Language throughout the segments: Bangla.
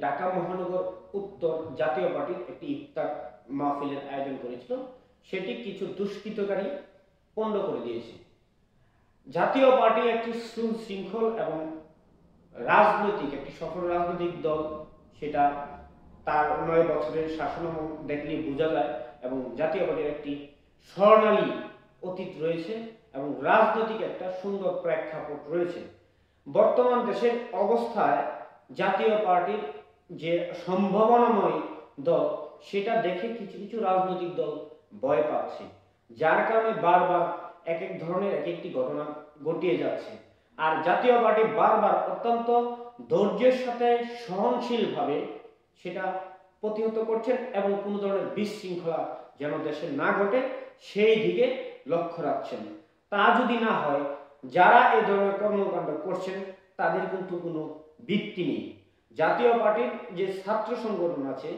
ঢাকা মহানগর উত্তর জাতীয় পার্টির একটি ইফতার মাহফিলের আয়োজন করেছিল, সেটি কিছু দুষ্কৃতকারী পণ্ড করে দিয়েছে। জাতীয় পার্টি একটি সুশৃঙ্খল এবং রাজনৈতিক একটি সফল রাজনৈতিক দল, সেটা তার 9 বছরের শাসনামল দেখলে বোঝা যায় এবং জাতীয় পার্টির একটি স্বর্ণালী অতীত রয়েছে এবং রাজনৈতিক একটা সুন্দর প্রেক্ষাপট রয়েছে। বর্তমান দেশের অবস্থায় জাতীয় পার্টির যে সম্ভাবনাময় দল, সেটা দেখে কিছু কিছু রাজনৈতিক দল ভয় পাচ্ছে, যার কারণে বারবার এক এক ধরনের এক একটি ঘটনা ঘটিয়ে যাচ্ছে। আর জাতীয় পার্টি বারবার অত্যন্ত ধৈর্যের সাথে সহনশীলভাবে সেটা প্রতিহত করছেন এবং কোনো ধরনের বিশৃঙ্খলা যেন দেশে না ঘটে সেই দিকে লক্ষ্য রাখছেন। তা যদি না হয়, যারা এই ধরনের কর্মকাণ্ড করছেন তাদের কিন্তু কোনো ভিত্তি নেই। জাতীয় পার্টির যে ছাত্র সংগঠন আছে,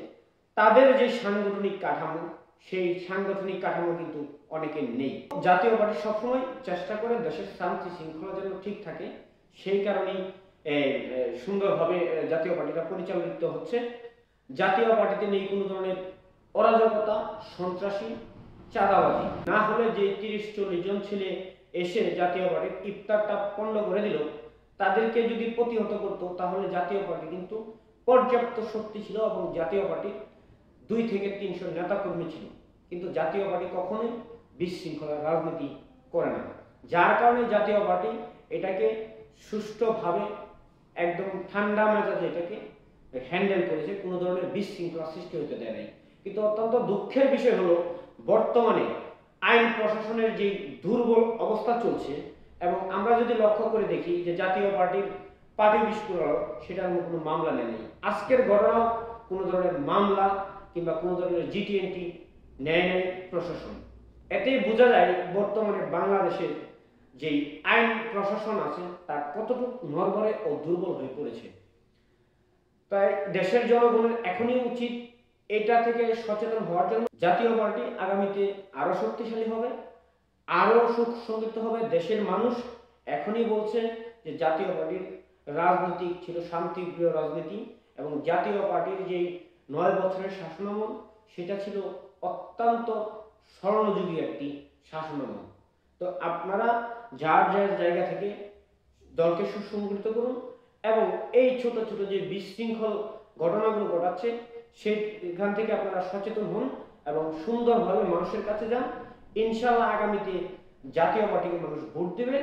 তাদের যে সাংগঠনিক কাঠামো, সেই সাংগঠনিক কাঠামো কিন্তু অনেকের নেই। জাতীয় পার্টি সবসময় চেষ্টা করে দেশের শান্তি শৃঙ্খলা যেন ঠিক থাকে, সেই কারণেই সুন্দরভাবে জাতীয় পার্টিটা পরিচালিত হচ্ছে। জাতীয় পার্টিতে নেই কোনো ধরনের অরাজকতা, সন্ত্রাসী, চাঁদাবাজি। না হলে যে 30-40 জন ছেলে এসে জাতীয় পার্টির ইফতারটা পণ্ড করে দিল, তাদেরকে যদি প্রতিহত করতো তাহলে জাতীয় পার্টি কিন্তু পর্যাপ্ত শক্তি ছিল এবং জাতীয় পার্টি 2 থেকে 300 নেতাকর্মী ছিল। কিন্তু জাতীয় পার্টি কখনোই বিশৃঙ্খলার রাজনীতি করে না, যার কারণে জাতীয় পার্টি এটাকে সুষ্ঠুভাবে একদম ঠান্ডা মেজাজে এটাকে হ্যান্ডেল করেছে, কোনো ধরনের বিশৃঙ্খলা সৃষ্টি হতে দেয় নাই। কিন্তু অত্যন্ত দুঃখের বিষয় হলো, বর্তমানে আইন প্রশাসনের যে দুর্বল অবস্থা চলছে এবং আমরা যদি লক্ষ্য করে দেখি যে জাতীয় পার্টির পার্টি বিস্ফোরক, সেটার কোনো মামলা নেই। আজকের ঘটনাও কোনো ধরনের মামলা কিংবা কোনো ধরনের জিটিএনটি নেয় নাই প্রশাসন। এতেই বোঝা যায় বর্তমানে বাংলাদেশের যে আইন প্রশাসন আছে তা কতটুকু নড়বড়ে ও দুর্বল হয়ে পড়েছে। তাই দেশের জনগণের এখনই উচিত এটা থেকে সচেতন হওয়ার জন্য। জাতীয় পার্টি আগামীতে আরো শক্তিশালী হবে, আরো সুখ সমৃদ্ধ হবে। দেশের মানুষ এখনই বলছে যে জাতীয় পার্টির রাজনীতি ছিল শান্তিপ্রিয় রাজনীতি এবং জাতীয় পার্টির যে 9 বছরের শাসনামল, সেটা ছিল অত্যন্ত স্বর্ণযুগী একটি শাসনামল। তো আপনারা যার যার জায়গা থেকে দলকে সুসংগঠিত করুন এবং এই ছোট ছোট যে বিশৃঙ্খল ঘটনাগুলো ঘটাচ্ছে সেখান থেকে আপনারা সচেতন হন এবং সুন্দরভাবে মানুষের কাছে যান। ইনশাআল্লাহ আগামীতে জাতীয় পার্টিকে মানুষ ভোট দেবে।